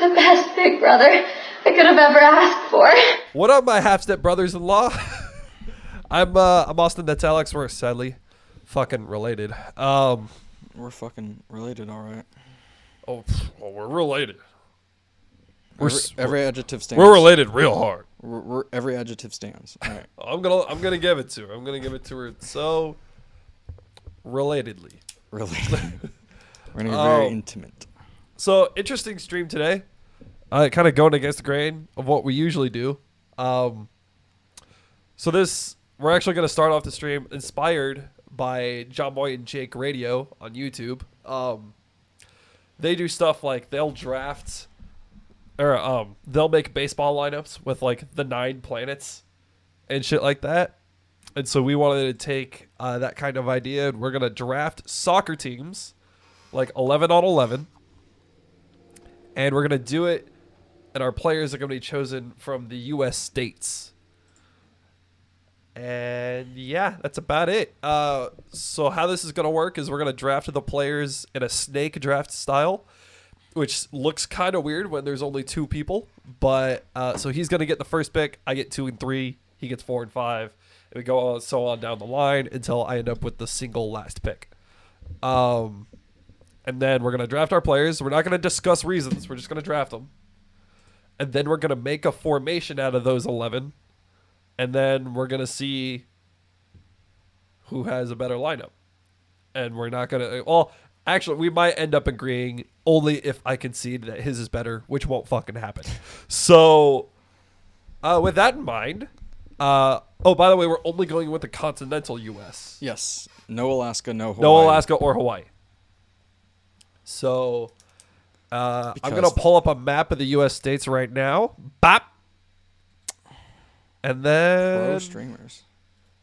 the best big brother I could have ever asked for. What up, my half-step brothers-in-law? I'm Austin. That's Alex. We're sadly fucking related. We're fucking related, all right. Oh, we're related. Every adjective stands. We're related real hard. Every adjective stands. All right. I'm gonna give it to her. I'm gonna give it to her so relatedly. Related. We're gonna get very intimate. So interesting stream today. Kind of going against the grain of what we usually do. So we're actually gonna start off the stream inspired by John Boy and Jake Radio on YouTube. They do stuff like they'll draft. Or they'll make baseball lineups with like the 9 planets and shit like that. And so we wanted to take that kind of idea, and we're going to draft soccer teams like 11 on 11. And we're going to do it, and our players are going to be chosen from the U.S. states. And yeah, that's about it. So how this is going to work is we're going to draft the players in a snake draft style, which looks kind of weird when there's only 2 people. But so he's going to get the first pick. I get 2 and 3. He gets 4 and 5. And we go on so on down the line until I end up with the single last pick. And then we're going to draft our players. We're not going to discuss reasons. We're just going to draft them. And then we're going to make a formation out of those 11. And then we're going to see who has a better lineup. And we're not going to... Well, actually, we might end up agreeing only if I concede that his is better, which won't fucking happen. So, with that in mind, by the way, we're only going with the continental U.S. Yes. No Alaska, no Hawaii. No Alaska or Hawaii. So, I'm going to pull up a map of the U.S. states right now. Bop. And then... Pro streamers.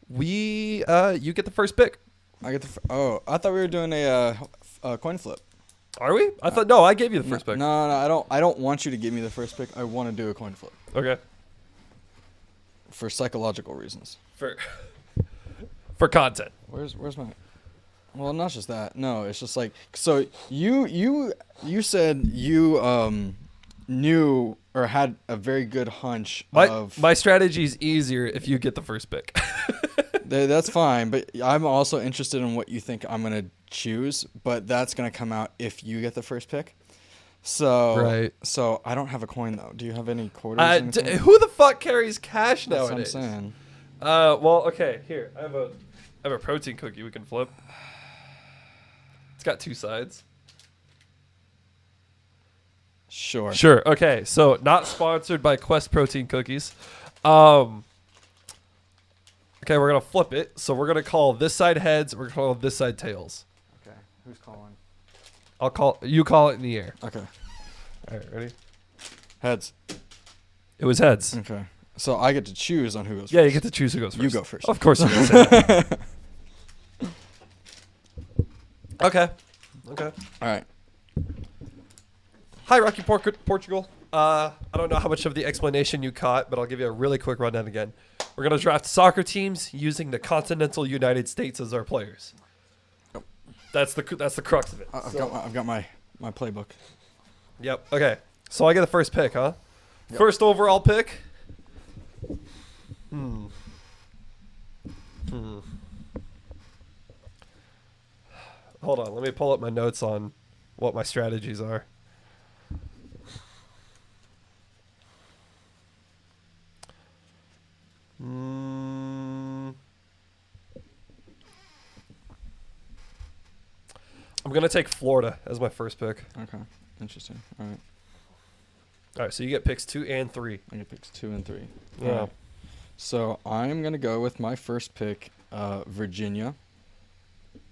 You get the first pick. I get I thought we were doing a coin flip. Are we? I thought no. I gave you the first pick. No, I don't want you to give me the first pick. I want to do a coin flip Okay. for psychological reasons. For content. Where's my? Well, not just that. No, it's just like so. You said you knew or had a very good hunch of my strategy is easier if you get the first pick. That's fine, but I'm also interested in what you think I'm gonna choose. But that's gonna come out if you get the first pick. So right. So I don't have a coin though. Do you have any quarters? Who the fuck carries cash That's nowadays? what I'm saying. Well, okay. Here, I have a protein cookie we can flip. It's got 2 sides. Sure. Okay. So not sponsored by Quest Protein Cookies. Okay, we're gonna flip it. So we're gonna call this side heads. We're gonna call this side tails. Okay. Who's calling? You call it in the air. Okay. All right, ready? Heads. It was heads. Okay. So I get to choose on who goes first. Yeah, you get to choose who goes first. You go first. Of course you can say that. Okay. All right. Hi, Rocky Portugal. I don't know how much of the explanation you caught, but I'll give you a really quick rundown again. We're going to draft soccer teams using the continental United States as our players. Yep. That's the crux of it. I've got my playbook. Yep. Okay. So I get the first pick, huh? Yep. First overall pick. Hold on. Let me pull up my notes on what my strategies are. I'm going to take Florida as my first pick. Okay. Interesting. All right. All right, so you get picks 2 and 3. I get picks 2 and 3. Yeah. All right. So I'm going to go with my first pick, Virginia.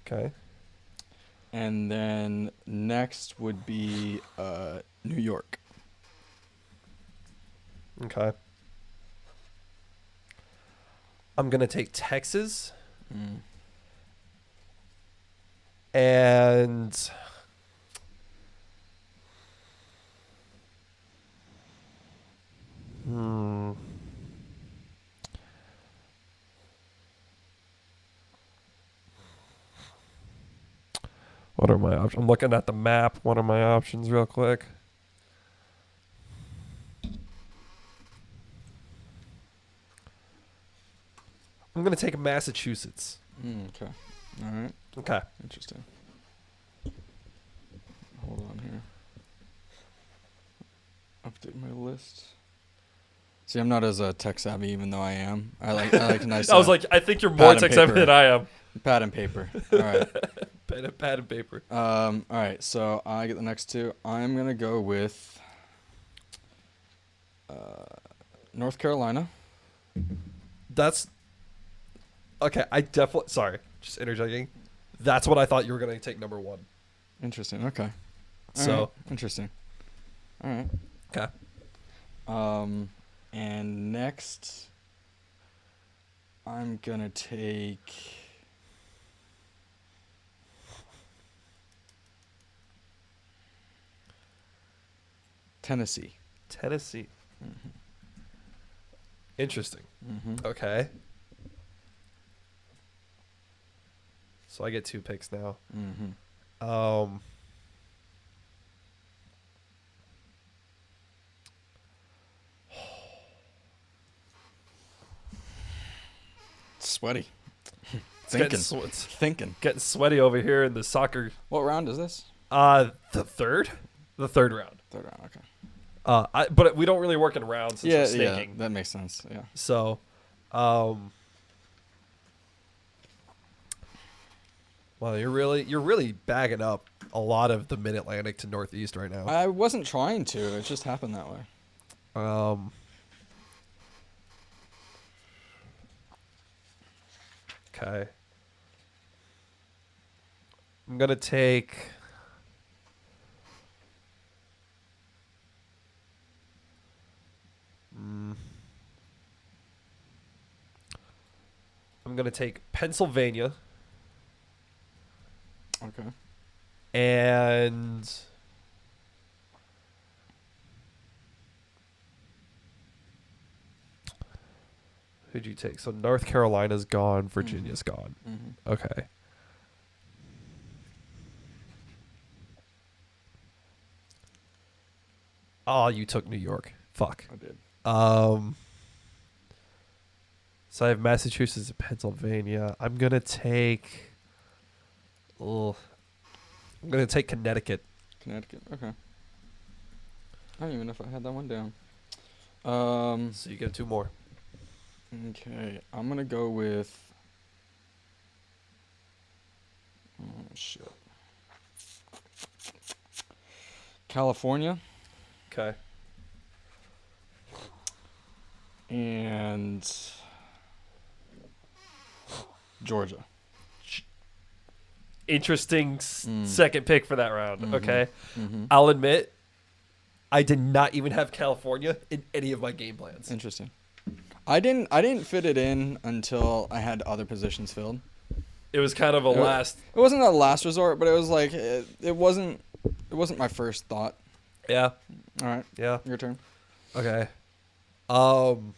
Okay. And then next would be New York. Okay. I'm going to take Texas. And what are my options? I'm looking at the map. What are my options real quick? I'm gonna take Massachusetts. Okay. All right. Okay. Interesting. Hold on here. Update my list. See, I'm not as tech savvy, even though I am. I like a nice. I was like, I think you're more pad and tech savvy paper. than I am. Pad and paper. All right. Pad and paper. All right. So I get the next two. I'm gonna go with North Carolina. That's okay. I definitely. Sorry, just interjecting. That's what I thought you were gonna take number one. Interesting. Okay. All So right. Interesting. All right. okay. And next, I'm gonna take. Tennessee. Tennessee. Interesting. Mm-hmm. Okay. So I get 2 picks now. Mm-hmm. Sweaty. Thinking. It's Thinking. getting sweaty over here in the soccer. What round is this? The third round. Third round. Okay. But we don't really work in rounds since we're Yeah, snaking. that makes sense. Yeah. So, well, you're really bagging up a lot of the Mid-Atlantic to Northeast right now. I wasn't trying to. It just happened that way. Okay. I'm gonna take. I'm gonna take Pennsylvania Okay. and who'd you take? So North Carolina's gone, Virginia's gone. Mm-hmm. Okay. Oh, you took New York. Fuck. I did. So I have Massachusetts and Pennsylvania. I'm gonna take. I'm gonna take Connecticut. Connecticut. Okay. I don't even know if I had that one down. So you get 2 more. Okay. I'm gonna go with. Oh shit. California Okay. and Georgia. Interesting second pick for that round. Mhm. Okay. Mm-hmm. I'll admit, I did not even have California in any of my game plans. Interesting. I didn't fit it in until I had other positions filled. It was kind of a last. It wasn't a last resort, but it was like it wasn't my first thought. Yeah. All right, Yeah. your turn. Okay. I'm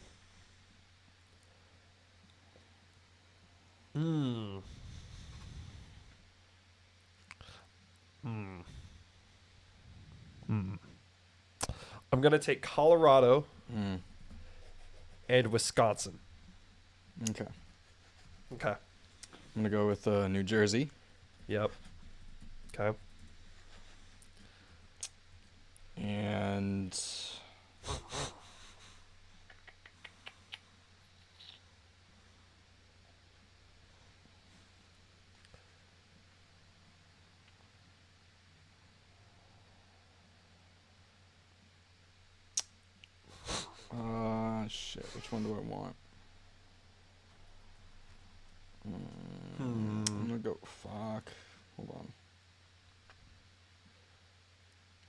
gonna take Colorado and Wisconsin. Okay. Okay. I'm gonna go with New Jersey. Yep. Okay. And shit. Which one do I want? I'm gonna go. Fuck. Hold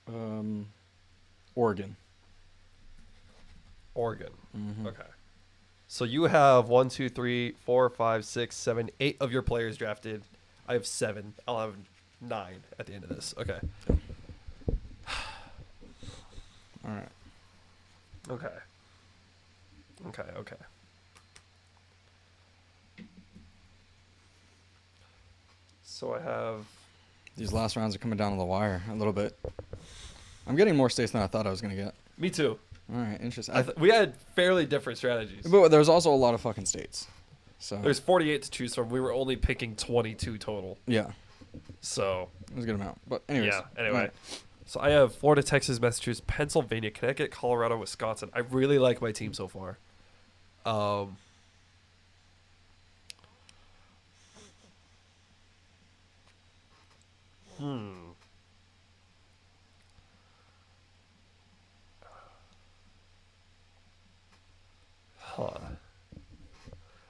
on. Oregon. Oregon. Mm-hmm. Okay. So you have 1, 2, 3, 4, 5, 6, 7, 8 of your players drafted. I have 7. I'll have 9 at the end of this. Okay. All right. Okay. Okay. Okay. So I have. These last rounds are coming down to the wire a little bit. I'm getting more states than I thought I was gonna get. Me too. All right, interesting. We had fairly different strategies. But there's also a lot of fucking states. So There's 48 to choose from. We were only picking 22 total. yeah, So it was a good amount. But anyways, yeah. Anyway, alright. so I have Florida, Texas, Massachusetts, Pennsylvania, Connecticut, Colorado, Wisconsin. I really like my team so far. Huh.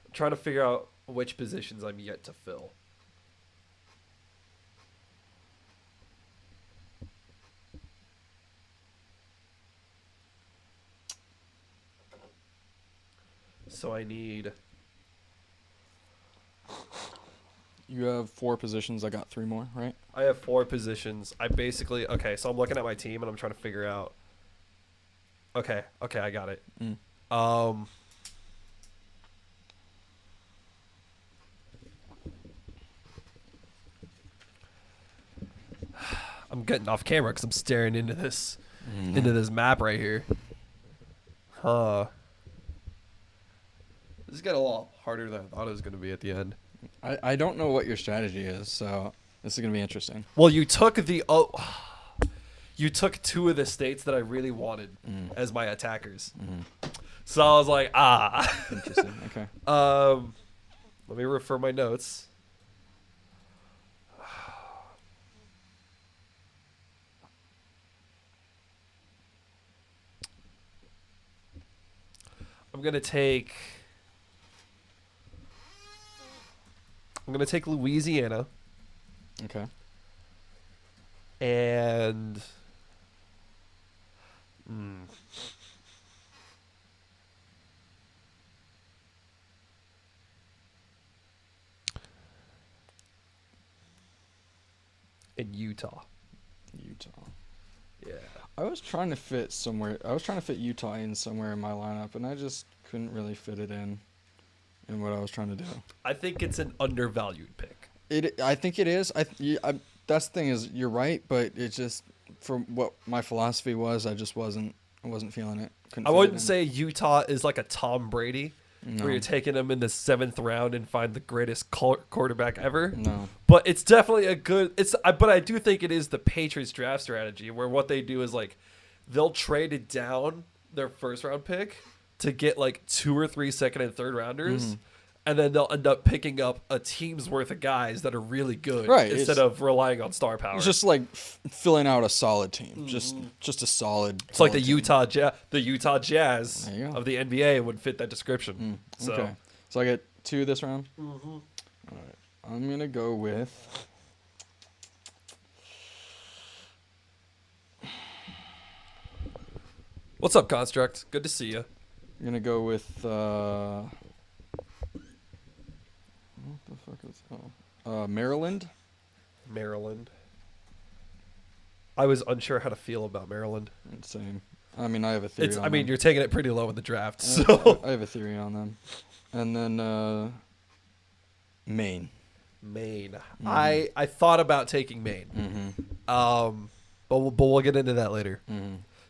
I'm trying to figure out which positions I'm yet to fill. So I need. You have 4 positions. I got 3 more, right? I have 4 positions. I basically okay. So I'm looking at my team and I'm trying to figure out. Okay, I got it. I'm getting off camera because I'm staring into this map right here. Huh. This is getting a lot harder than I thought it was going to be at the end. I don't know what your strategy is, so this is gonna be interesting. Well, you took you took 2 of the states that I really wanted as my attackers. So I was like, Interesting. Okay. Let me refer my notes. I'm gonna take Louisiana Okay. and Utah. Utah. Yeah. I was trying to fit Utah in somewhere in my lineup, and I just couldn't really fit it in what I was trying to do. I think it's an undervalued pick. I think it is. That's the thing is, you're right, but it just, from what my philosophy was, I wasn't feeling it. Couldn't I fit it wouldn't in. say Utah is like a Tom Brady, No. where you're taking him in the 7th round and find the greatest quarterback ever. No. But it's definitely a good. But I do think it is the Patriots draft strategy, where what they do is like they'll trade it down their 1st round pick to get like 2 or 3 second and third rounders. And then they'll end up picking up a team's worth of guys that are really good, Right, instead of relying on star power. It's just like filling out a solid team. Just a solid. It's like the solid team. Utah Jazz There you go. of the NBA would fit that description. So Okay. So I get 2 this round? Mm-hmm. All right. I'm going to go with... what's up, Construct? Good to see you. I'm going to go with... what the fuck is that? Maryland? Maryland. I was unsure how to feel about Maryland. Same. I mean, I have a theory on them. You're taking it pretty low in the draft, so. I have a theory on them. And then Maine. Maine. I thought about taking Maine. But we'll get into that later.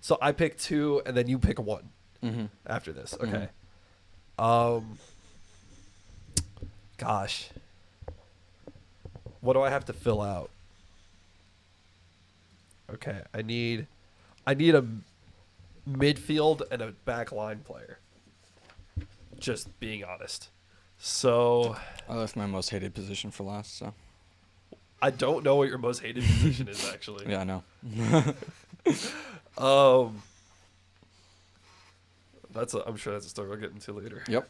So I pick 2, and then you pick 1 after this. Okay. Gosh. What do I have to fill out? Okay, I need a midfield and a back line player. Just being honest. So I left my most hated position for last, so. I don't know what your most hated position is actually. Yeah, I know. I'm sure that's a story we'll get into later. Yep.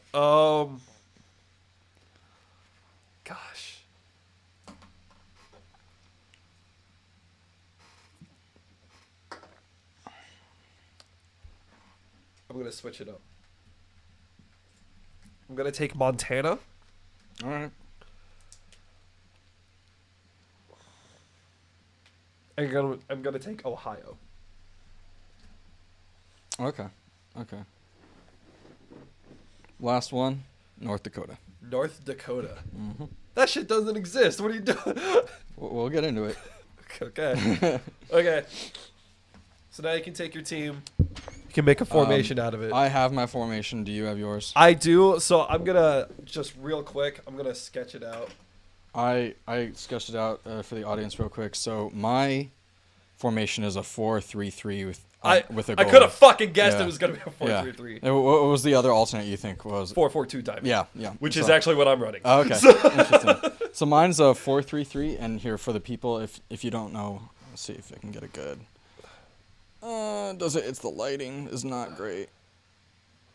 Gosh. I'm gonna switch it up. I'm gonna take Montana. All right. I'm gonna take Ohio. Okay. Last one, North Dakota. North Dakota. That shit doesn't exist. What are you doing? We'll get into it. Okay. Okay. So now you can take your team. You can make a formation out of it. I have my formation. Do you have yours? I do. So I'm gonna just real quick. I'm gonna sketch it out. I sketched it out for the audience real quick. So my formation is a 4-3-3 with a goal. I could have fucking guessed Yeah. it was gonna be a 4-3-3. Yeah. What was the other alternate you think was? 4-4-2 diamond. Yeah. Which So- is actually what I'm running. Oh, okay. Interesting. So mine's a 4-3-3, and here for the people, if you don't know, let's see if I can get it good. Does it? It's the lighting is not great.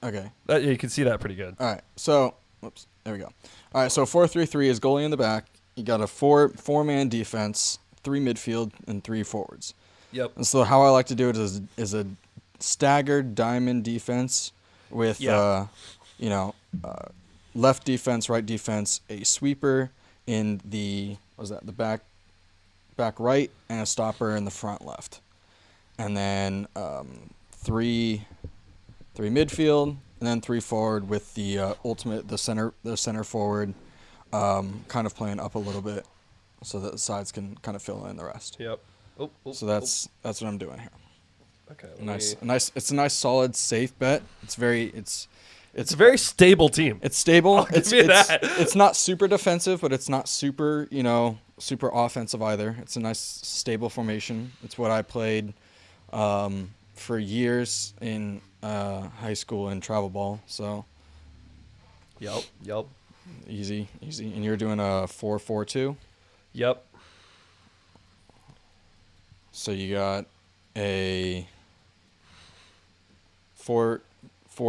Okay. Yeah, you can see that pretty good. All right. So, whoops. There we go. All right. So 4-3-3 is goalie in the back. You got a four-man defense, 3 midfield, and 3 forwards. Yep. And so how I like to do it is a staggered diamond defense with left defense, right defense, a sweeper in the back right, and a stopper in the front left, and then 3 midfield, and then 3 forward with the the center forward kind of playing up a little bit, so that the sides can kind of fill in the rest. Yep. So that's what I'm doing here. Okay. Nice. It's a nice, solid, safe bet. It's a very stable team. It's stable. I'll give It's you that. it's not super defensive, but it's not super super offensive either. It's a nice, stable formation. It's what I played for years in high school and travel ball. So Yep. easy. And you're doing a 4-4-2. Yep. So you got a 4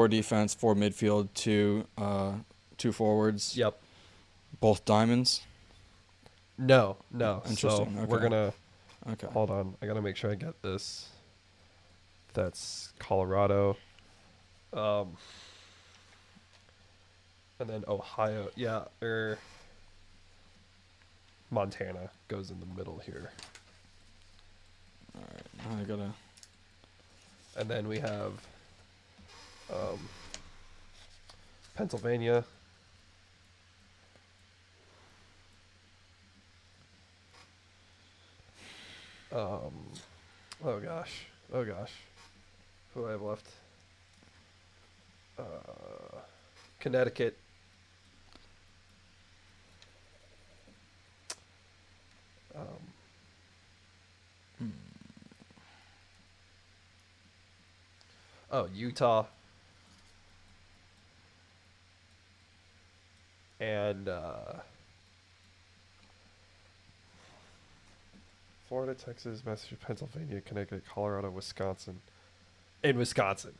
defense, 4 midfield, 2 forwards. Yep. Both diamonds. No. Interesting. So Okay. we're gonna Okay. hold on. I gotta make sure I get this. That's Colorado. And then Ohio. Yeah, Montana goes in the middle here. All right. I gotta. And then we have Pennsylvania. Oh gosh. Who do I have left? Connecticut. Utah. And Florida, Texas, Massachusetts, Pennsylvania, Connecticut, Colorado, Wisconsin. In Wisconsin.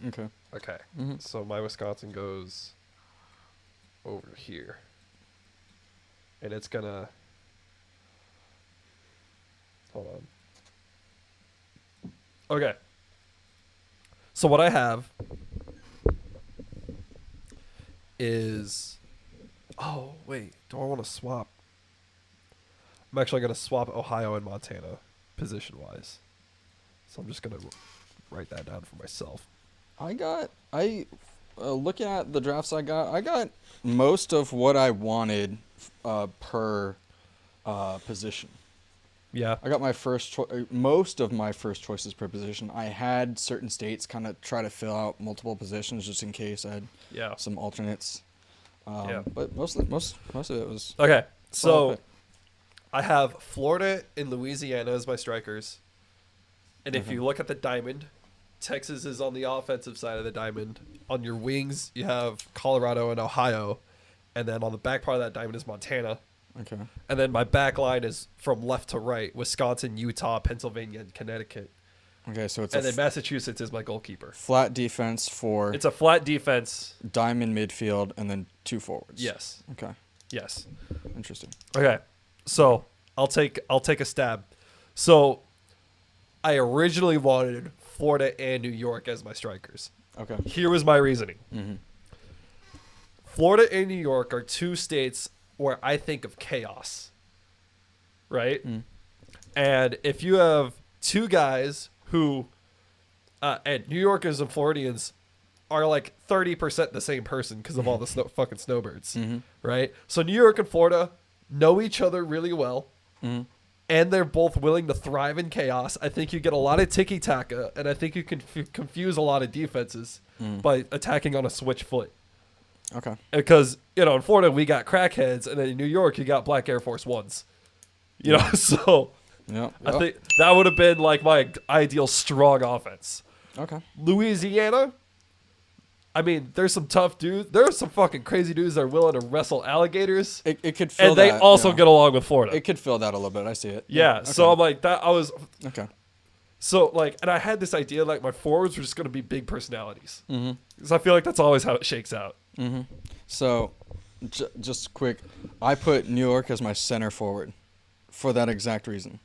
Okay. Okay. Mhm. So my Wisconsin goes over here. And it's gonna... Hold on. Okay. So what I have is... Oh, wait. Do I want to swap? I'm actually going to swap Ohio and Montana position-wise. So I'm just going to write that down for myself. Looking at the drafts I got most of what I wanted per position. Yeah. I got my most of my first choices per position. I had certain states kind of try to fill out multiple positions just in case I had some alternates. But most of it was Okay. So solid pick. I have Florida and Louisiana as my strikers. And if Okay. you look at the diamond, Texas is on the offensive side of the diamond. On your wings, you have Colorado and Ohio. And then on the back part of that diamond is Montana. Okay. And then my back line is from left to right, Wisconsin, Utah, Pennsylvania, and Connecticut. Okay, so it's And then Massachusetts is my goalkeeper. flat defense for It's a flat defense. diamond midfield and then 2 forwards. Yes. Okay. Yes. Interesting. Okay. So I'll take a stab. So I originally wanted Florida and New York as my strikers. Okay. Here was my reasoning. Mm-hmm. Florida and New York are 2 states where I think of chaos. Right? Mm. And if you have 2 guys who and New Yorkers and Floridians are like 30% the same person because of all the fucking snowbirds. Mhm. Right? So New York and Florida know each other really well. Mhm. and they're both willing to thrive in chaos, I think you get a lot of tiki-taka, and I think you can confuse a lot of defenses by attacking on a switch foot. Okay. Because, in Florida, we got crackheads, and then in New York, you got black Air Force Ones. So Yep. I think that would have been like my ideal strong offense. Okay. Louisiana, I mean, there's some tough dudes. There are some fucking crazy dudes that are willing to wrestle alligators. It could fill And they that, also yeah. get along with Florida. It could fill that a little bit. I see it. Yeah, Okay. so I'm like, that I was... Okay. So, like, and I had this idea, like, my forwards were just going to be big personalities. Because I feel like that's always how it shakes out. So, just quick, I put New York as my center forward for that exact reason.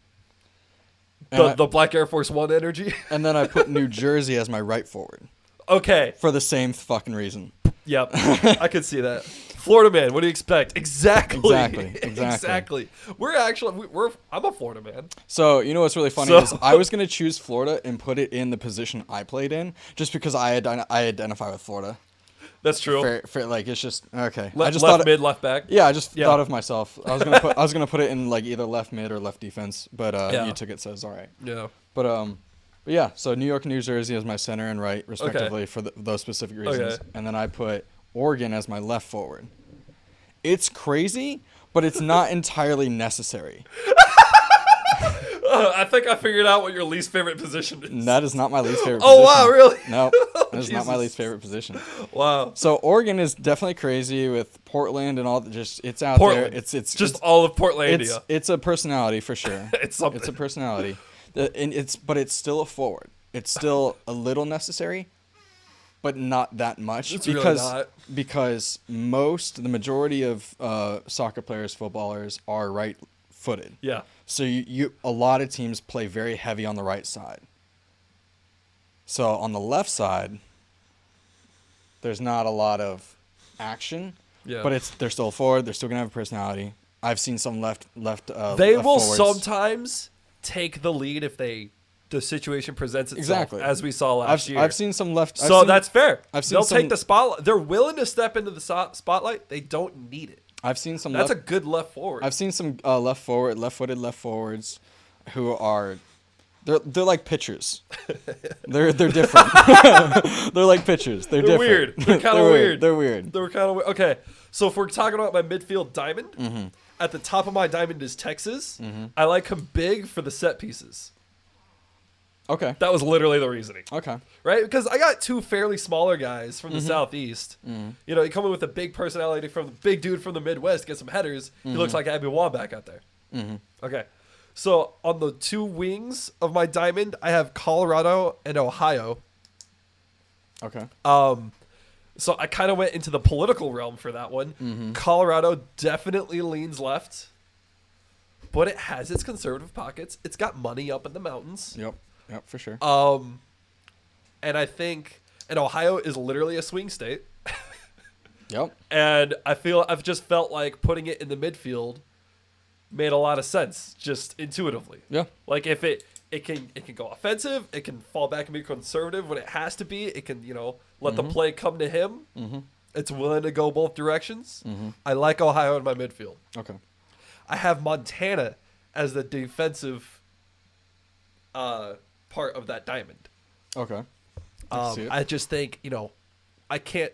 And, The Black Air Force One energy. and then I put New Jersey as my right forward Okay. for the same fucking reason. Yep. I could see that. Florida man, what do you expect? Exactly. Exactly. Exactly. We're actually, I'm a Florida man. So, you know what's really funny So- is I was going to choose Florida and put it in the position I played in just because I identify with Florida. That's true. Fair, like, it's just, okay. Le- I just left thought, mid, left back. yeah, I just Yeah. thought of myself. I was gonna put it in like either left mid or left defense, but Yeah. you took it, so it's all right. Yeah. But yeah, so New York and New Jersey as my center and right, respectively, for those specific reasons. Okay. And then I put Oregon as my left forward. It's crazy, but it's not entirely necessary. I think I figured out what your least favorite position is. And that is not my least favorite Oh, position. wow, really? No, that is not my Jesus. least favorite position. Wow. So Oregon is definitely crazy with Portland and all that. Just it's out Portland. there. It's just all of Portlandia. it's a personality for sure. It's something. It's a personality. And it's still a forward. It's still a little necessary, but not that much. It's really because not. because the majority of soccer players, footballers are right-footed. Yeah. So a lot of teams play very heavy on the right side. So on the left side, there's not a lot of action. Yeah. But they're still forward. They're still gonna have a personality. I've seen some left. They left will forwards. sometimes take the lead if the situation presents itself, Exactly. as we saw last year. I've seen some left. So that's fair. I've seen They'll some- take the spotlight. They're willing to step into the spotlight. They don't need it. I've seen some. That's left, a good left forward. I've seen some left-footed left forwards, who are, they're like pitchers. they're different. They're like pitchers. They're different. weird. They're kind of They're weird. They're weird. They were kind of weird. Okay, so if we're talking about my midfield diamond, Mm-hmm. at the top of my diamond is Texas. I like him big for the set pieces. Okay. That was literally the reasoning. Okay. Right? Because I got two fairly smaller guys from the Mm-hmm. Southeast. You know, you come in with a big personality from the big dude from the Midwest, get some headers. He Mm-hmm. looks like Abby Wambach out there. Okay. So on the two wings of my diamond, I have Colorado and Ohio. Okay. So I kind of went into the political realm for that one. Mm-hmm. Colorado definitely leans left, but it has its conservative pockets. It's got money up in the mountains. Yep. Yep. For sure. And I think, and Ohio is literally a swing state. Yep. And I've just felt like putting it in the midfield made a lot of sense, just intuitively. Yeah. Like if it can go offensive, it can fall back and be conservative when it has to be. It can, let the play come to him. It's willing to go both directions. I like Ohio in my midfield. Okay. I have Montana as the defensive part of that diamond. Okay. I can see it. I just think,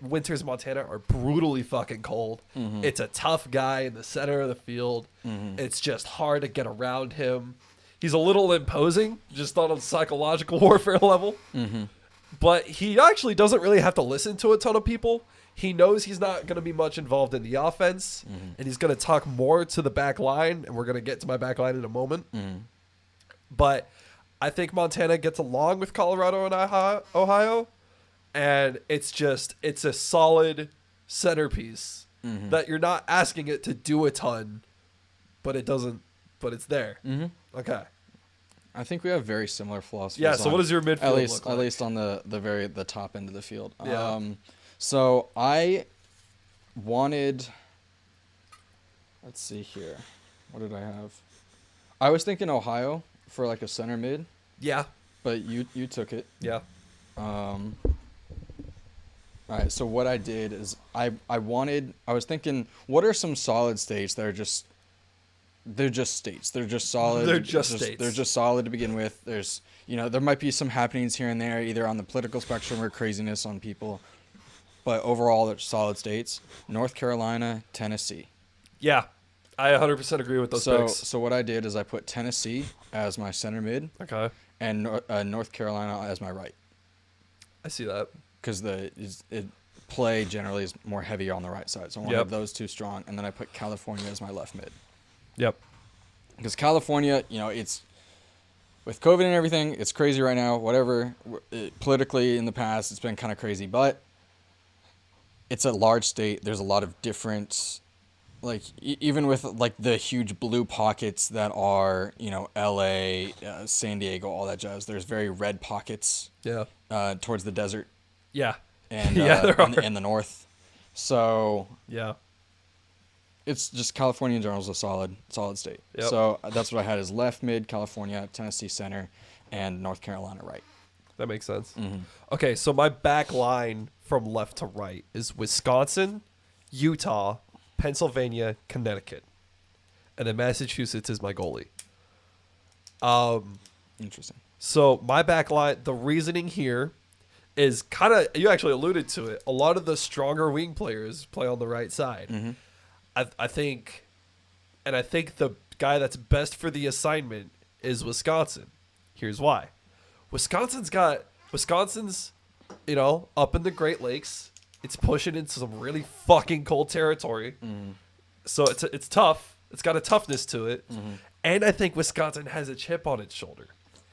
winters in Montana are brutally fucking cold. It's a tough guy in the center of the field. It's just hard to get around him. He's a little imposing, just on a psychological warfare level. But he actually doesn't really have to listen to a ton of people. He knows he's not going to be much involved in the offense, and he's going to talk more to the back line, and we're going to get to my back line in a moment. But I think Montana gets along with Colorado and Ohio, and it's a solid centerpiece that you're not asking it to do a ton, but it's there. Okay. I think we have very similar philosophies. Yeah, so what does your midfield at least look like? At least on the top end of the field. Yeah. So I wanted. Let's see here. What did I have? I was thinking Ohio for like a center mid, Yeah. but you took it. Yeah. All right. So what I did is I was thinking, what are some solid states that are just they're just states. They're just solid. They're just states. They're just solid to begin with. There's, there might be some happenings here and there, either on the political spectrum or craziness on people, but overall, they're solid states. North Carolina, Tennessee. Yeah, I 100% agree with those picks. So what I did is I put Tennessee as my center mid Okay, and North Carolina as my right, I see that. because play generally is more heavier on the right side. So I want to Yep. have those two strong, and then I put California as my left mid. Yep. Because California, it's with COVID and everything, it's crazy right now. Whatever, politically in the past, it's been kind of crazy, but it's a large state. There's a lot of different, like even with like the huge blue pockets that are, L.A., San Diego, all that jazz. There's very red pockets Yeah. towards the desert Yeah. and Yeah, there in the north. So Yeah. it's just California in general is a solid state. Yep. So that's what I had as left mid, California, Tennessee center, and North Carolina right. That makes sense. Mm-hmm. Okay, so my back line from left to right is Wisconsin, Utah, Pennsylvania, Connecticut. And then Massachusetts is my goalie. Interesting. So my back line, the reasoning here is kind of, you actually alluded to it. A lot of the stronger wing players play on the right side. Mm-hmm. I think the guy that's best for the assignment is Wisconsin. Here's why. Wisconsin's, up in the Great Lakes. It's pushing into some really fucking cold territory. Mm-hmm. So it's tough. It's got a toughness to it. Mm-hmm. And I think Wisconsin has a chip on its shoulder.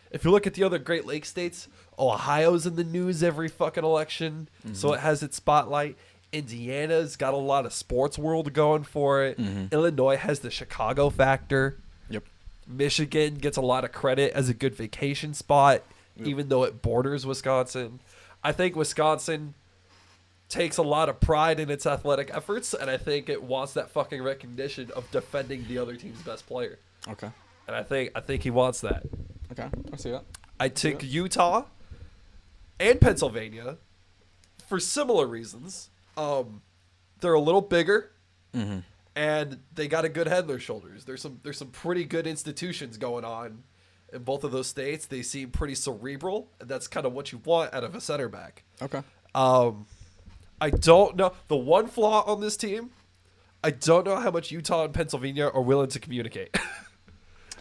If you look at the other Great Lakes states, Ohio's in the news every fucking election, so it has its spotlight. Indiana's got a lot of sports world going for it. Illinois has the Chicago factor. Yep. Michigan gets a lot of credit as a good vacation spot, even though it borders Wisconsin. I think Wisconsin takes a lot of pride in its athletic efforts, and I think it wants that fucking recognition of defending the other team's best player. Okay. And I think he wants that. Okay. I see that. I took Utah and Pennsylvania for similar reasons. They're a little bigger, and they got a good head on their shoulders. There's some pretty good institutions going on in both of those states. They seem pretty cerebral, and that's kind of what you want out of a center back. Okay. I don't know. The one flaw on this team, I don't know how much Utah and Pennsylvania are willing to communicate.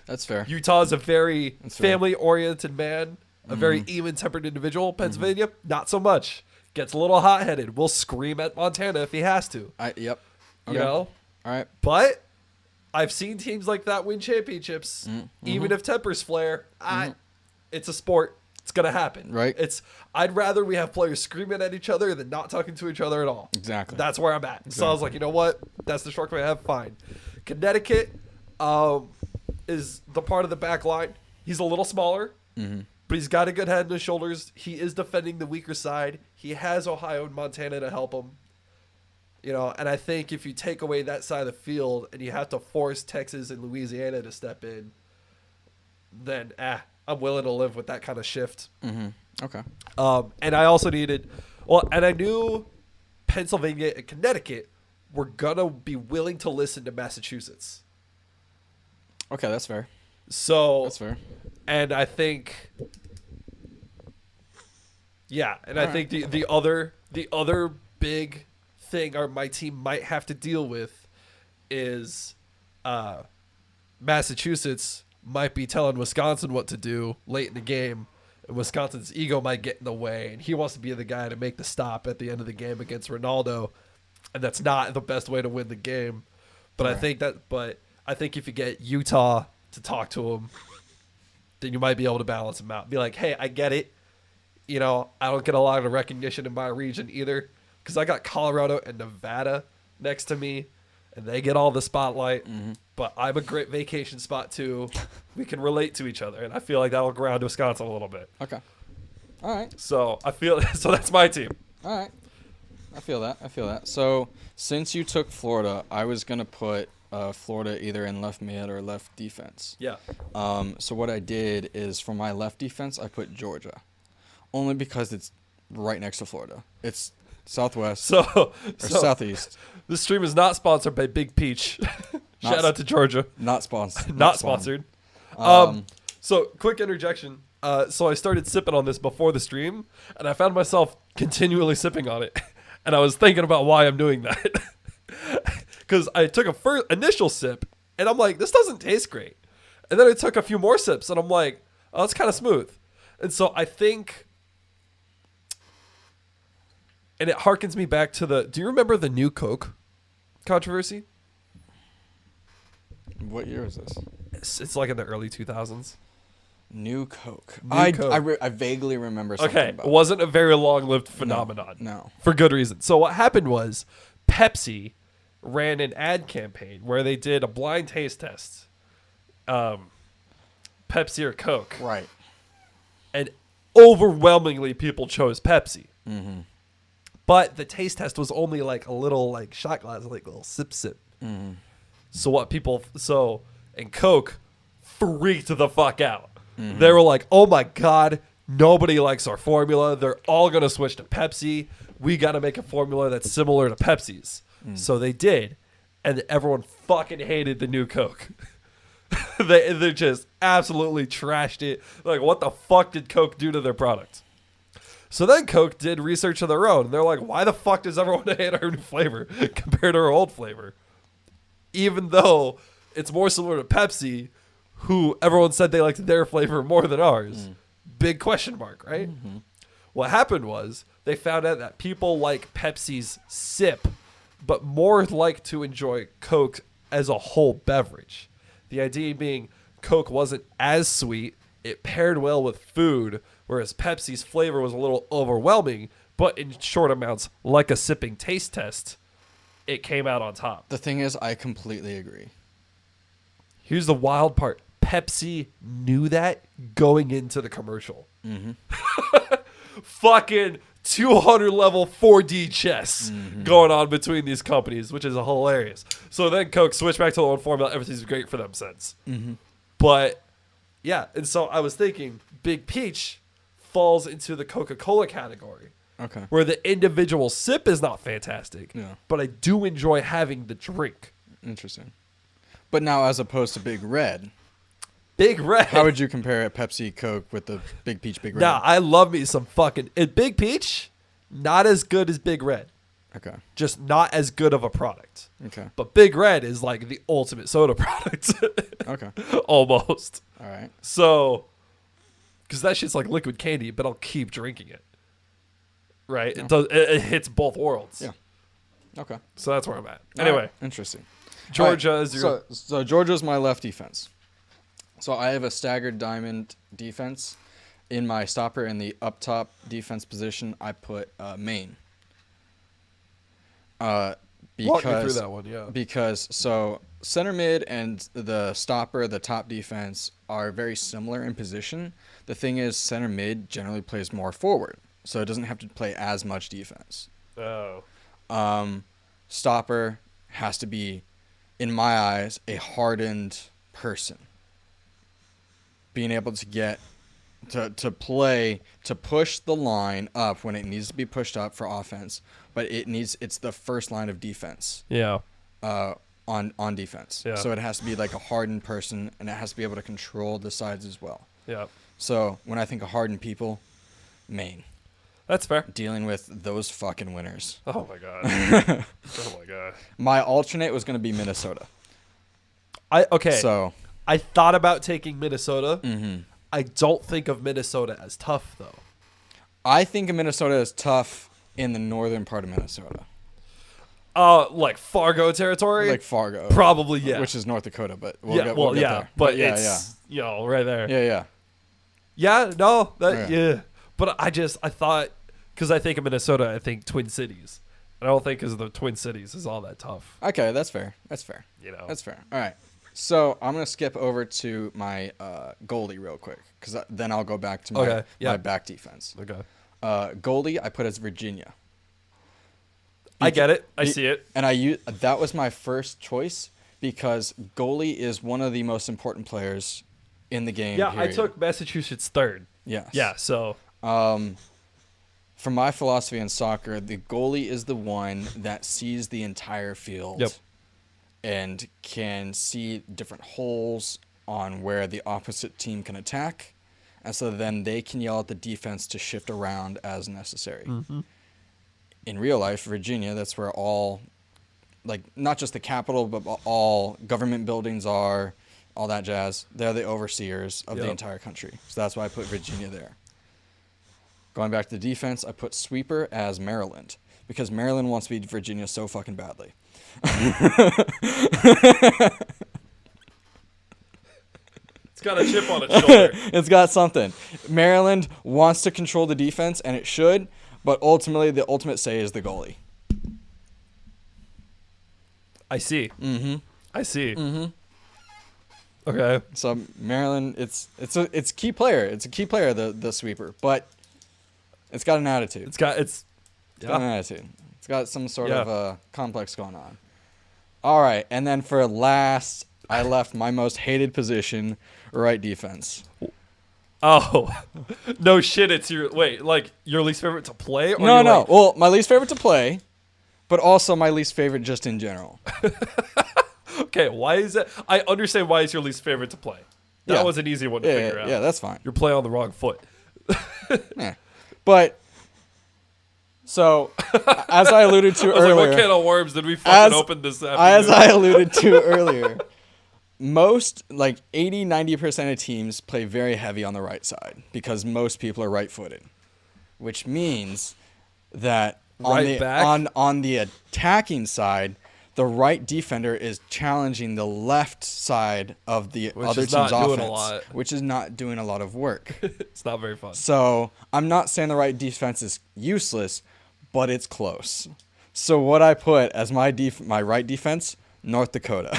That's fair. Utah is a very That's fair. family-oriented man, a very even-tempered individual. Pennsylvania, not so much. Gets a little hot-headed. Will scream at Montana if he has to. Yep. Okay. You know? All right. But I've seen teams like that win championships, even if tempers flare. It's a sport. It's gonna happen. Right. I'd rather we have players screaming at each other than not talking to each other at all. Exactly. That's where I'm at. So I was like, you know what? That's the structure I have. Fine. Connecticut is the part of the back line. He's a little smaller, but he's got a good head on his shoulders. He is defending the weaker side. He has Ohio and Montana to help him. And I think if you take away that side of the field and you have to force Texas and Louisiana to step in, then I'm willing to live with that kind of shift. Okay. And I also and I knew Pennsylvania and Connecticut were gonna be willing to listen to Massachusetts. Okay, that's fair. So That's fair. and I think, I think the other big thing my team might have to deal with is Massachusetts might be telling Wisconsin what to do late in the game, and Wisconsin's ego might get in the way, and he wants to be the guy to make the stop at the end of the game against Ronaldo, and that's not the best way to win the game. But I think if you get Utah to talk to him, then you might be able to balance him out. Be like, hey, I get it. I don't get a lot of recognition in my region either, because I got Colorado and Nevada next to me, and they get all the spotlight. But I'm a great vacation spot too. We can relate to each other, and I feel like that'll ground Wisconsin a little bit. Okay. All right. So so that's my team. All right. I feel that. So since you took Florida, I was gonna put Florida either in left mid or left defense. Yeah. So what I did is for my left defense, I put Georgia, only because it's right next to Florida. It's southwest So or southeast. this stream is not sponsored by Big Peach. Shout out to Georgia. Not sponsored. Not sponsored. So quick interjection. So I started sipping on this before the stream, and I found myself continually sipping on it, and I was thinking about why I'm doing that. Because I took a initial sip, and I'm like, this doesn't taste great. And then I took a few more sips, and I'm like, oh, it's kind of smooth. And so I think, and it harkens me back to do you remember the New Coke controversy? What year is this? It's like in the early 2000s. New Coke. Coke. I vaguely remember something Okay, about it wasn't a very long-lived phenomenon. No. For good reason. So what happened was Pepsi ran an ad campaign where they did a blind taste test. Pepsi or Coke. Right. And overwhelmingly people chose Pepsi. Mm-hmm. But the taste test was only like a little like shot glass, like a little sip. Mm-hmm. And Coke freaked the fuck out. Mm-hmm. They were like, oh my God, nobody likes our formula. They're all going to switch to Pepsi. We got to make a formula that's similar to Pepsi's. So they did. And everyone fucking hated the New Coke. they just absolutely trashed it. Like, what the fuck did Coke do to their product? So then Coke did research of their own. And they're like, why the fuck does everyone hate our new flavor compared to our old flavor? Even though it's more similar to Pepsi, who everyone said they liked their flavor more than ours. Big question mark, right? Mm-hmm. What happened was they found out that people like Pepsi's sip, but more like to enjoy Coke as a whole beverage. The idea being Coke wasn't as sweet. It paired well with food, whereas Pepsi's flavor was a little overwhelming, but in short amounts, like a sipping taste test, it came out on top. The thing is, I completely agree. Here's the wild part. Pepsi knew that going into the commercial. Mm-hmm. Fucking 200 level 4D chess going on between these companies, which is hilarious. So then Coke switched back to the one formula. Everything's great for them since. Mm-hmm. But yeah, and so I was thinking Big Peach falls into the Coca-Cola category. Okay. Where the individual sip is not fantastic. Yeah. But I do enjoy having the drink. Interesting. But now, as opposed to Big Red, Big Red. how would you compare a Pepsi Coke with the Big Peach Big Red? Nah, I love me some fucking... Big Peach, not as good as Big Red. Okay. Just not as good of a product. Okay. But Big Red is like the ultimate soda product. Okay. Almost. All right. So, because that shit's like liquid candy, but I'll keep drinking it. Right? Yeah. It hits both worlds. Yeah. Okay. So that's where I'm at. Anyway, All right. Interesting. Georgia All right. is your... So Georgia's my left defense. So I have a staggered diamond defense. In my stopper in the up top defense position, I put Maine. Walk me through Because that one, yeah. because so center mid and the stopper, the top defense, are very similar in position. The thing is, center mid generally plays more forward, so it doesn't have to play as much defense. Oh. Stopper has to be, in my eyes, a hardened person. Being able to get to play, to push the line up when it needs to be pushed up for offense, but it's the first line of defense. Yeah. On defense. Yeah. So it has to be like a hardened person, and it has to be able to control the sides as well. Yeah. So when I think of hardened people, Maine. That's fair. Dealing with those fucking winners. Oh, my God. Oh, my God. My alternate was going to be Minnesota. Okay. So. I thought about taking Minnesota. Mm-hmm. I don't think of Minnesota as tough, though. I think of Minnesota as tough in the northern part of Minnesota. Like Fargo territory? Like Fargo. Probably, yeah. Which is North Dakota, but we'll yeah, get well, there. yeah. But yeah, it's, you know, right there. yeah. Yeah, no, Yeah. yeah. But I thought, because I think of Minnesota, I think Twin Cities. And I don't think because the Twin Cities is all that tough. Okay, that's fair. You know? That's fair. All right. So I'm going to skip over to my goalie real quick, because then I'll go back to my back defense. Okay. Goalie, I put as Virginia. I get it. I see it. And that was my first choice because goalie is one of the most important players in the game. Yeah, period. I took Massachusetts third. Yes. Yeah, so. From my philosophy in soccer, the goalie is the one that sees the entire field. Yep. and can see different holes on where the opposite team can attack. And so then they can yell at the defense to shift around as necessary. Mm-hmm. In real life, Virginia, that's where all, like, not just the Capitol, but all government buildings are, all that jazz. They're the overseers of the Yep. entire country. So that's why I put Virginia there. Going back to the defense, I put sweeper as Maryland, because Maryland wants to beat Virginia so fucking badly. It's got a chip on its shoulder. It's got something. Maryland wants to control the defense, and it should, but ultimately, the ultimate say is the goalie. I see. Mm-hmm. I see. Mm-hmm. Okay. So Maryland, it's a key player. It's a key player, the sweeper, but it's got an attitude. It's got an It's got some sort of complex going on. All right, and then for last, I left my most hated position, right defense. Oh, no shit! It's your your least favorite to play? Or No. like- Well, my least favorite to play, but also my least favorite just in general. Okay, why is that? I understand why it's your least favorite to play. That Yeah. was an easy one to figure out. Yeah, that's fine. You're playing on the wrong foot. Yeah. But so, as I alluded to I was like, what earlier, can of worms did we fucking open this afternoon? as I alluded to earlier, most, like 80-90% of teams play very heavy on the right side because most people are right-footed, which means that Right back? on the attacking side, the right defender is challenging the left side of the Which other is team's not doing offense, a lot. which is not doing a lot of work. It's not very fun. So I'm not saying the right defense is useless, but it's close. So what I put as my right defense, North Dakota.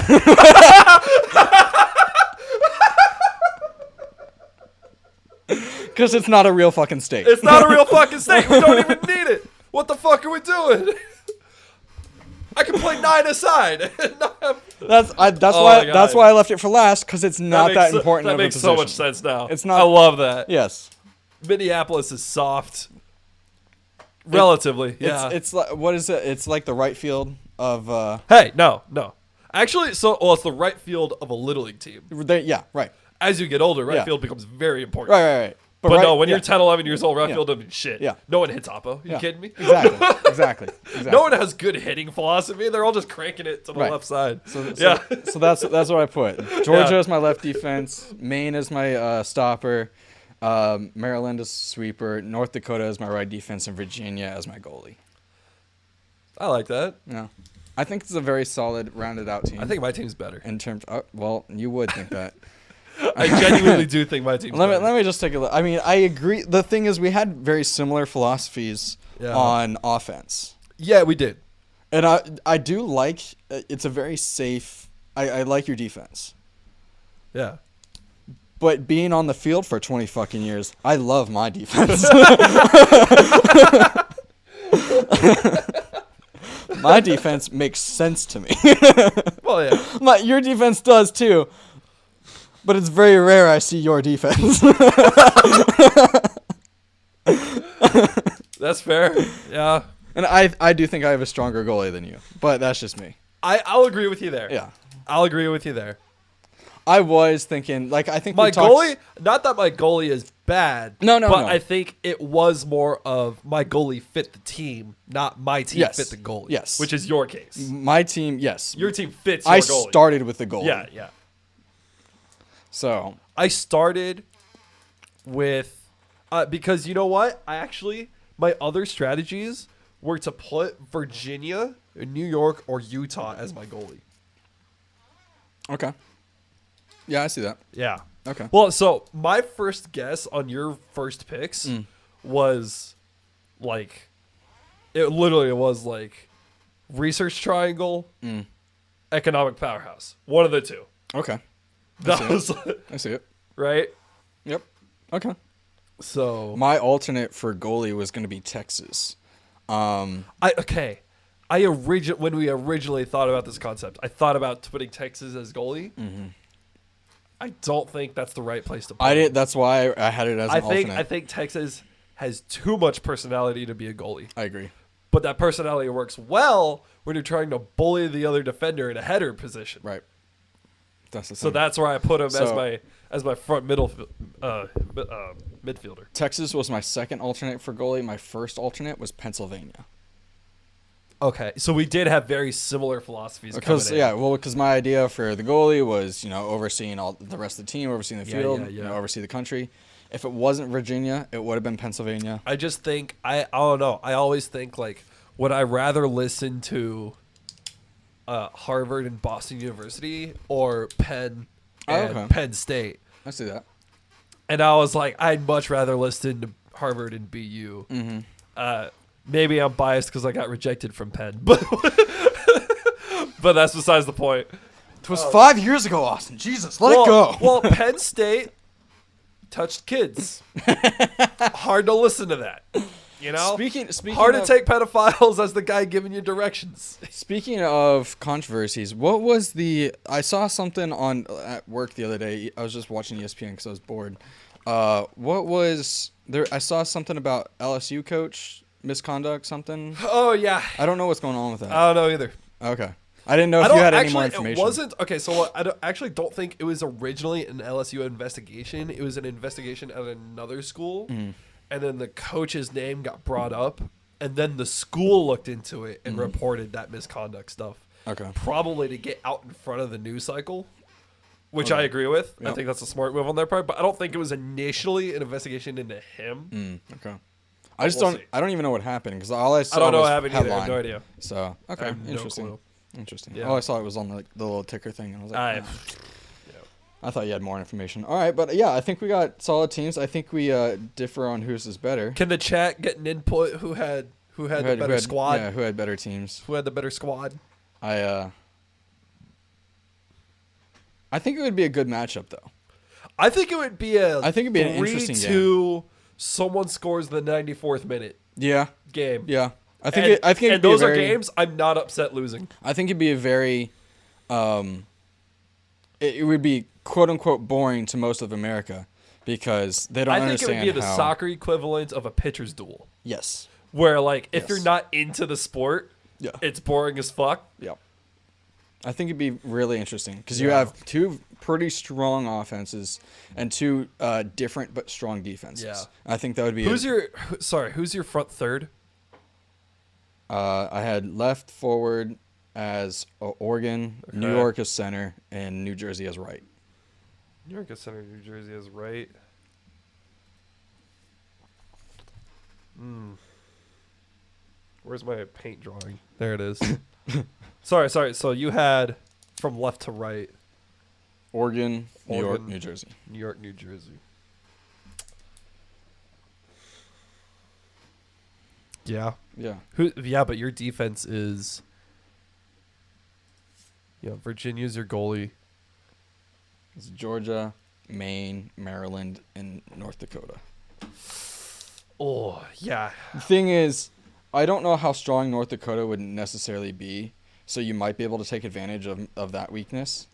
Because it's not a real fucking state. It's not a real fucking state. We don't even need it. What the fuck are we doing? I can play 9 aside. and not have- That's Oh why my God. that's why I left it for last, because it's not that makes so- important That of a makes position. so much sense now. It's not- I love that. Yes. Minneapolis is soft. Relatively, yeah. It's like, what is it? It's like the right field of Hey, no. Actually, it's the right field of a little league team. yeah, right. As you get older, right Yeah. field becomes very important. Right. But right- no, when yeah. you're 10, 11 years old, right Yeah. field doesn't mean shit. Yeah. No one hits Oppo. You Yeah. kidding me? Exactly. No one has good hitting philosophy. They're all just cranking it to the Right. left side. So that's what I put. Georgia Yeah. is my left defense. Maine is my stopper. Maryland is sweeper. North Dakota is my right defense, and Virginia as my goalie. I like that. Yeah, I think it's a very solid, rounded out team. I think my team's better. in terms. Well, you would think that. I genuinely do think my team's better. Let me just take a look. I mean, I agree. The thing is, we had very similar philosophies Yeah. on offense. Yeah, we did. And I do like, it's a very safe, I like your defense. Yeah. But being on the field for 20 fucking years, I love my defense. My defense makes sense to me. Well, yeah. Your defense does too. But it's very rare I see your defense. That's fair. Yeah. And I do think I have a stronger goalie than you. But that's just me. I'll agree with you there. Yeah. I'll agree with you there. I was thinking, like, I think My we talked... goalie, not that my goalie is bad. No, But no. I think it was more of my goalie fit the team, not my team Yes. fit the goalie. Yes. Which is your case. My team, yes. Your team fits your I goalie. started with the goalie. Yeah. So, I started with because you know what? My other strategies were to put Virginia, New York, or Utah as my goalie. okay. Yeah, I see that. Yeah. Okay. Well, so my first guess on your first picks was like, it literally was like research triangle, economic powerhouse. One of the two. Okay. That was I see it. right. Yep. Okay. So My alternate for goalie was going to be Texas. when we originally thought about this concept, I thought about putting Texas as goalie. I don't think that's the right place to put I him. did. That's why I had it as an alternate. I think Texas has too much personality to be a goalie. I agree. but that personality works well when you're trying to bully the other defender in a header position. Right. That's the thing. So that's where I put him So- as my front midfielder. Texas was my second alternate for goalie. My first alternate was Pennsylvania. Okay, so we did have very similar philosophies. Because coming in. because my idea for the goalie was overseeing all the rest of the team, overseeing the Yeah, field, yeah. oversee the country. If it wasn't Virginia, it would have been Pennsylvania. I just think I don't know. I always think like, would I rather listen to Harvard and Boston University or Penn and okay. Penn State? I see that. And I was like, I'd much rather listen to Harvard and BU. Mm-hmm. Maybe I'm biased because I got rejected from Penn, but but that's besides the point. It was 5 years ago, Austin. Jesus, let it go. Well, Penn State touched kids. Hard to listen to that. You know, Speaking hard of, to take pedophiles as the guy giving you directions. Speaking of controversies, what was I saw something on at work the other day. I was just watching ESPN because I was bored. What was there? I saw something about LSU coach misconduct. Something. Oh yeah, I don't know what's going on with that. I don't know either. Okay. I didn't know I if don't you had any actually. more information. It wasn't okay. So actually don't think it was originally an LSU investigation. It was an investigation at another school, and then the coach's name got brought up, and then the school looked into it and reported that misconduct stuff. Okay. Probably to get out in front of the news cycle, which I agree with. I Yep. think that's a smart move on their part, but I don't think it was initially an investigation into him. Okay. I just We'll don't. see. I don't even know what happened because all I saw I don't know was what happened either. I have headline. no idea. So I okay, have no interesting. clue. Interesting. Yeah. All I saw it was on the little ticker thing, and I was like, I, "Nah." I thought you had more information. All right, but yeah, I think we got solid teams. I think we differ on whose is better. can the chat get an input? Who had the better squad? Yeah, who had better teams? Who had the better squad? I think it would be a good matchup though. I think it would be a. I think it'd be an interesting 3-2, someone scores the 94th minute Yeah, game. yeah. I And, think I think it'd and be those a very, are games I'm not upset losing. I think it'd be a very, it would be quote unquote boring to most of America because they don't I think it understand would be the how. soccer equivalent of a pitcher's duel, Yes. where like if Yes. you're not into the sport, Yeah. it's boring as fuck. Yep. I think it'd be really interesting because you Yeah. have two pretty strong offenses and two different but strong defenses. Yeah. I think that would be. Who's your front third? I had left forward as Oregon, New Okay. York as center, and New Jersey as right. New York is center, New Jersey is right. Where's my paint drawing? There it is. Sorry. So you had from left to right, Oregon, New York, Oregon. New Jersey. New York, New Jersey. Yeah. Yeah. Yeah, but your defense is. Yeah, Virginia's your goalie. It's Georgia, Maine, Maryland, and North Dakota. Oh yeah. The thing is, I don't know how strong North Dakota would necessarily be, so you might be able to take advantage of that weakness.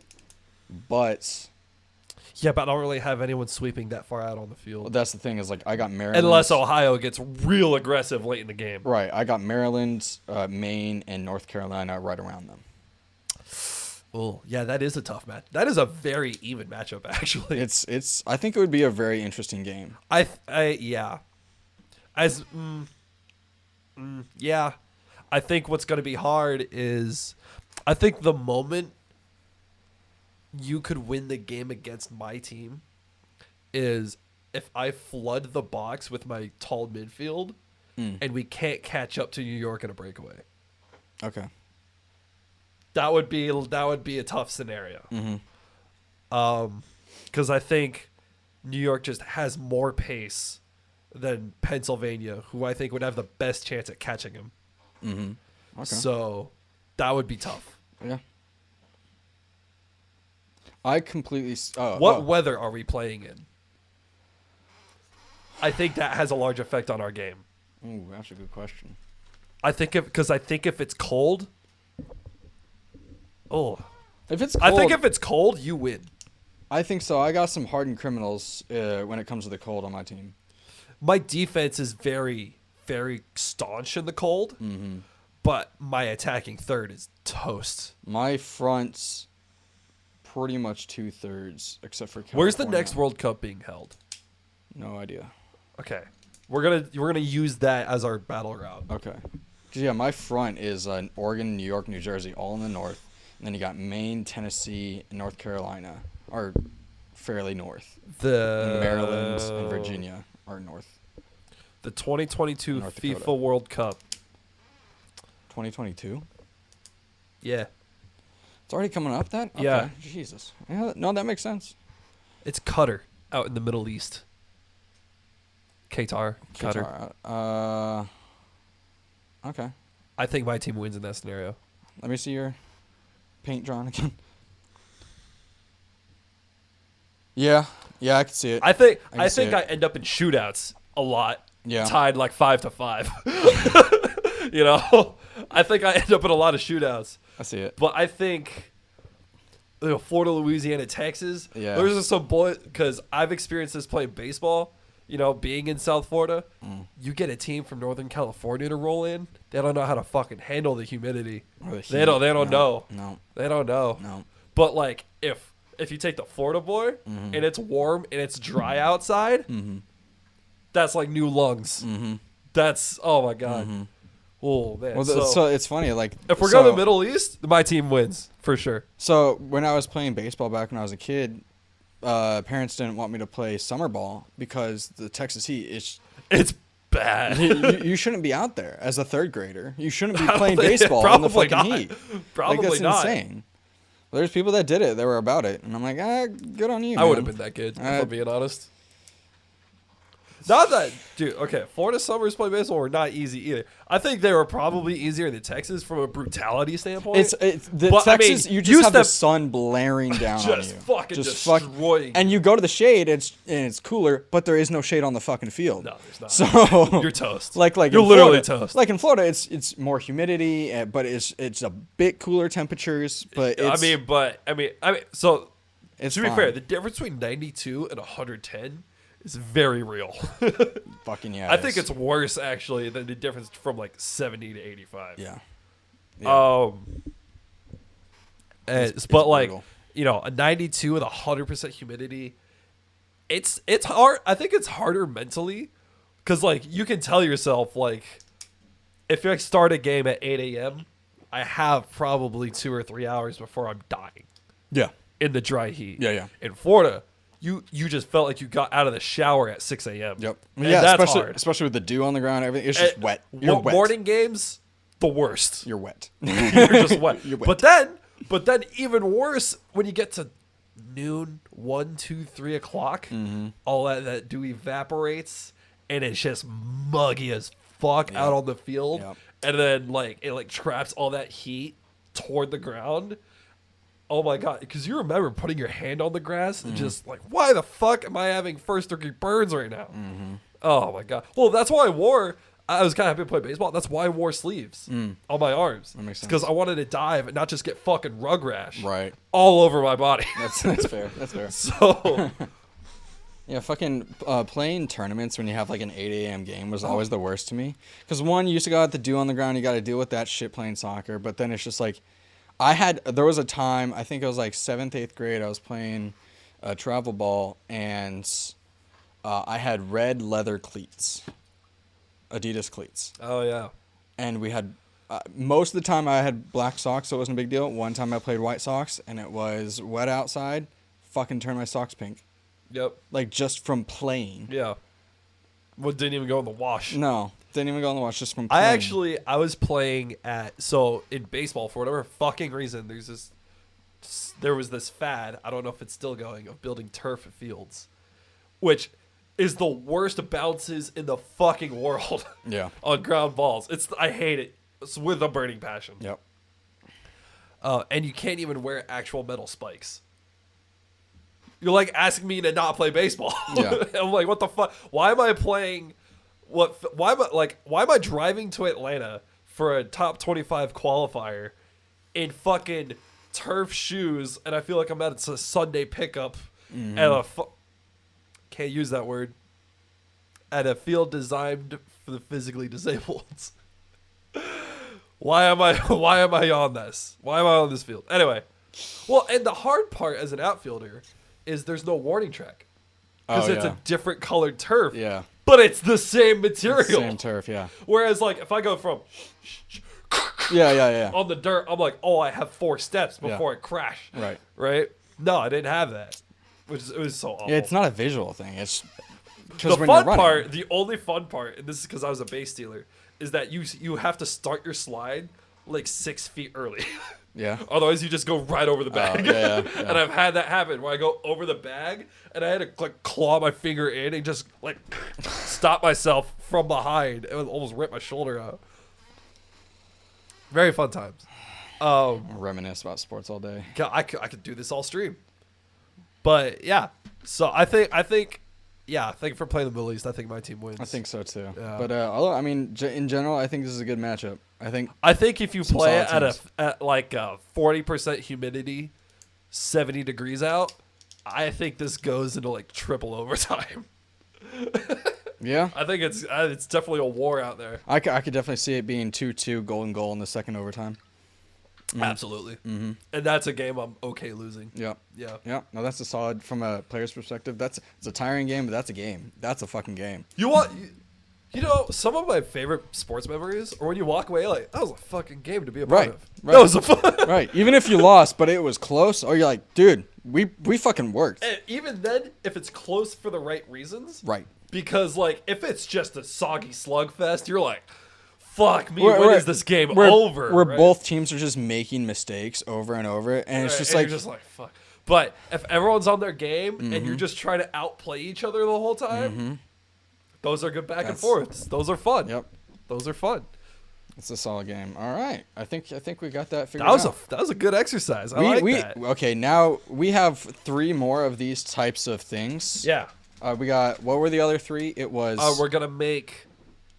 But Yeah, but I don't really have anyone sweeping that far out on the field. that's the thing is like I got Maryland. Unless Ohio gets real aggressive late in the game. Right, I got Maryland, Maine, and North Carolina right around them. Oh, yeah, that is a tough match. That is a very even matchup, actually. It's. I think it would be a very interesting game. Yeah. Yeah. I think what's going to be hard is, I think the moment you could win the game against my team is if I flood the box with my tall midfield and we can't catch up to New York in a breakaway. Okay. That would be a tough scenario. Mm-hmm. Because I think New York just has more pace than Pennsylvania, who I think would have the best chance at catching him. Mm-hmm. Okay. So that would be tough. Yeah. I completely. What weather are we playing in? I think that has a large effect on our game. Ooh, that's a good question. I think if it's cold. Oh, If it's cold, I think if it's cold, you win. I think so. I got some hardened criminals when it comes to the cold on my team. My defense is very very staunch in the cold. Mm-hmm. But my attacking third is toast. My front's pretty much 2/3, except for California. Where's the next World Cup being held? No idea. Okay, we're gonna use that as our battleground. Okay. 'Cause, yeah, my front is Oregon, New York, New Jersey, all in the north. And then you got Maine, Tennessee, and North Carolina are fairly north. The And Maryland and Virginia are north. The 2022 North FIFA Dakota. World Cup. 2022? Yeah, It's already coming up then? Okay. Yeah. Jesus. Yeah, no, that makes sense. it's Qatar out in the Middle East. Qatar. Okay. I think my team wins in that scenario. Let me see your paint drawn again. Yeah. Yeah, I can see it. I think I can I see think it. I end up in shootouts a lot. Yeah. Tied like 5-5. You know, I think I end up in a lot of shootouts. I see it. But I think, Florida, Louisiana, Texas. Yeah. There's just some boy because I've experienced this playing baseball. You know, being in South Florida, you get a team from Northern California to roll in. They don't know how to fucking handle the humidity. Or the They heat. don't know. No. They don't know. No. But like if you take the Florida boy and it's warm and it's dry outside, that's like new lungs. That's oh my god. Oh man. Well, so, so it's funny. Like, if we're so, going to the Middle East, my team wins for sure. So when I was playing baseball back when I was a kid, parents didn't want me to play summer ball because the Texas heat is. It's bad. You shouldn't be out there as a third grader. You shouldn't be I don't playing think- baseball in the probably fucking not. heat. Probably like, that's not. insane. Well, there's people that did it. They were about it, and I'm like, good on you. I would have man. been that good, if Uh, I'm being honest. Not that, dude. Okay, Florida summers play baseball were not easy either. I think they were probably easier than Texas from a brutality standpoint. It's the But, I mean, Texas. you you just have the step- sun blaring down on you. Just fucking destroying And you go to the shade. It's cooler, but there is no shade on the fucking field. No, there's not. So You're toast. Like You're in literally Florida, toast. Like in Florida, it's more humidity, but it's a bit cooler temperatures. But it's, so it's to be fine. fair, the difference between 92 and 110 is very real. fucking yeah. I think it's worse actually than the difference from like 70 to 85. yeah. But like, brutal. a 92 with 100% humidity, it's hard. I think it's harder mentally because like you can tell yourself like if you like start a game at 8 a.m., I have probably 2 or 3 hours before I'm dying Yeah. in the dry heat. Yeah. In Florida, you just felt like you got out of the shower at 6 a.m. Yep. And Yeah. that's especially hard. especially with the dew on the ground. Everything. It's just wet. You're wet. Morning games, the worst. You're wet. You're just wet. You're wet. But then even worse when you get to noon, 1, 2, 3 o'clock, all that dew evaporates and it's just muggy as fuck out on the field. Yep. And then like it like traps all that heat toward the ground. Oh my god, because you remember putting your hand on the grass and just like, why the fuck am I having first degree burns right now? Oh my god. Well, that's why I was kind of happy to play baseball. That's why I wore sleeves on my arms. That makes sense. Because I wanted to dive and not just get fucking rug rash Right. all over my body. That's fair. That's fair. So, Yeah, fucking playing tournaments when you have like an 8 a.m. game was always the worst to me. Because one, you used to go out the dew on the ground, you got to deal with that shit playing soccer. But then it's just like, there was a time, I think it was like 7th, 8th grade, I was playing travel ball and I had red leather cleats, Adidas cleats. oh yeah. And we had, most of the time I had black socks, so it wasn't a big deal. One time I played white socks and it was wet outside, fucking turned my socks pink. Yep. Like just from playing. Yeah. What didn't even go in the wash. No, didn't even go on the watch just from playing. I was playing in baseball for whatever fucking reason. There was this fad. I don't know if it's still going of building turf fields, which is the worst bounces in the fucking world. Yeah. On ground balls. I hate it. It's with a burning passion. Yep. And you can't even wear actual metal spikes. You're like asking me to not play baseball. Yeah. I'm like, what the fuck? Why am I playing? Why am I driving to Atlanta for a top 25 qualifier in fucking turf shoes? And I feel like I'm at a Sunday pickup at can't use that word. At a field designed for the physically disabled. Why am I on this? Why am I on this field? Anyway, well, and the hard part as an outfielder is there's no warning track because it's a different colored turf. Yeah. But it's the same material. Same turf, yeah. Whereas, like, if I go from Yeah. on the dirt, I'm like, oh, I have 4 steps before I crash. Right. Right? No, I didn't have that. It was so awful. Yeah, it's not a visual thing. It's The fun part, the only fun part, and this is because I was a base stealer, is that you have to start your slide like 6 feet early. Yeah. Otherwise, you just go right over the bag. Yeah. And I've had that happen where I go over the bag and I had to like claw my finger in and just like stop myself from behind. It would almost rip my shoulder out. Very fun times. Reminisce about sports all day. I could do this all stream. But yeah, so I think for playing the Middle East, I think my team wins. I think so too. Yeah. But I mean, in general, I think this is a good matchup. I think if you play it solid at like 40% humidity, 70 degrees out, I think this goes into like triple overtime. Yeah. I think it's definitely a war out there. I could definitely see it being 2-2 golden goal in the second overtime. Absolutely. Mm-hmm. And that's a game I'm okay losing. Yep. Yeah. Yep. No, that's a solid from a player's perspective. It's a tiring game, but that's a game. That's a fucking game. You know, some of my favorite sports memories are when you walk away like, that was a fucking game to be a Right, part of. right. That was a fun. Right. Even if you lost, but it was close, or you're like, dude, we fucking worked. And even then, if it's close for the right reasons. Right. Because, like, if it's just a soggy slugfest, you're like, fuck me, when is this game over? Where right? both teams are just making mistakes over and over, and it's Right, just and like, you're just like, fuck. But if everyone's on their game and you're just trying to outplay each other the whole time, those are good back and forths. Those are fun. Yep. Those are fun. It's a solid game. All right. I think we got that figured out. That was a good exercise. I like that. Okay, now we have 3 more of these types of things. Yeah. We got, what were the other 3? It was We're gonna make.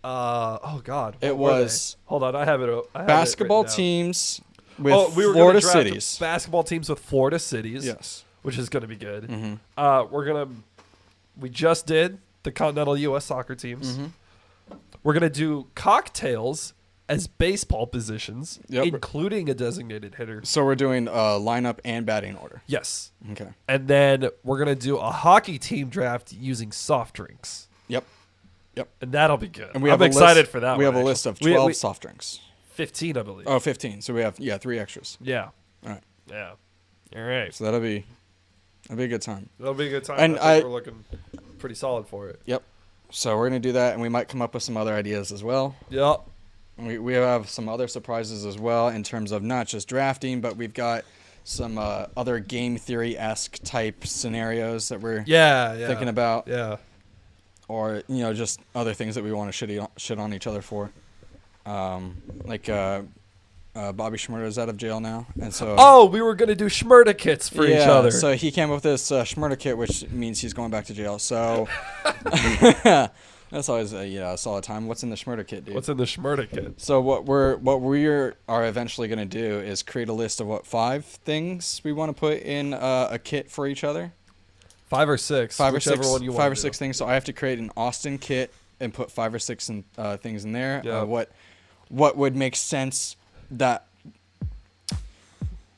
Oh God. It what were was they? Hold on. I have it. basketball team. teams with We were Florida gonna draft cities. basketball teams with Florida cities. Yes. Which is gonna be good. Mm-hmm. We just did the Continental U.S. soccer teams. Mm-hmm. We're gonna do cocktails as baseball positions, Yep. including a designated hitter. So we're doing lineup and batting order. Yes. Okay. And then we're gonna do a hockey team draft using soft drinks. Yep. And that'll be good. And we I'm have a excited list, for that. We one, have a actually. list of 12 soft drinks. 15, I believe. Oh, 15. So we have 3 extras. Yeah. All right. Yeah. All right. So that'll be a good time. That'll be a good time. And I think we're looking pretty solid for it. Yep. So we're gonna do that, and we might come up with some other ideas as well. Yep. We have some other surprises as well in terms of not just drafting, but we've got some other game theory-esque type scenarios that we're thinking about. Yeah. Or, just other things that we want to shit on each other for. Like Bobby Shmurda is out of jail now, and so... Oh, we were going to do Shmurda kits for each other. So he came up with this Shmurda kit, which means he's going back to jail. So that's always a solid time. What's in the Shmurda kit, dude? What's in the Shmurda kit? So what we are eventually going to do is create a list of 5 things we want to put in a kit for each other. 5 or 6. 5 or whichever 6. One you want 5 or to 6 do. things. So I have to create an Austin kit and put 5 or 6 things in there. Yeah. What would make sense that...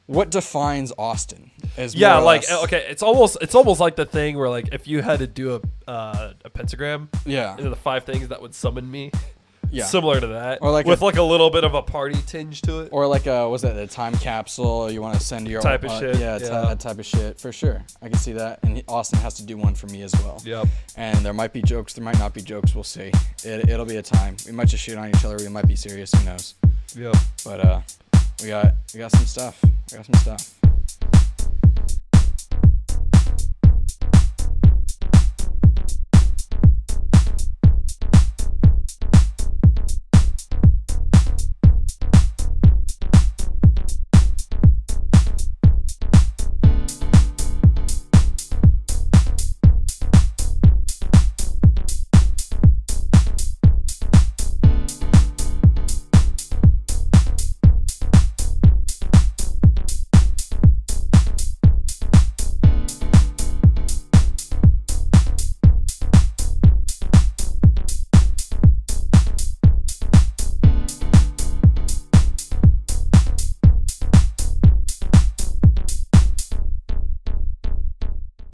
What defines Austin? Yeah, like okay, it's almost like the thing where like if you had to do a pentagram, into the 5 things that would summon me, similar to that, or like with like a little bit of a party tinge to it, or like was that the time capsule? You want to send your type of shit, that type of shit for sure. I can see that, and Austin has to do one for me as well. Yep. And there might be jokes, there might not be jokes. We'll see. It'll be a time. We might just shoot on each other. We might be serious. Who knows? Yep. But we got some stuff.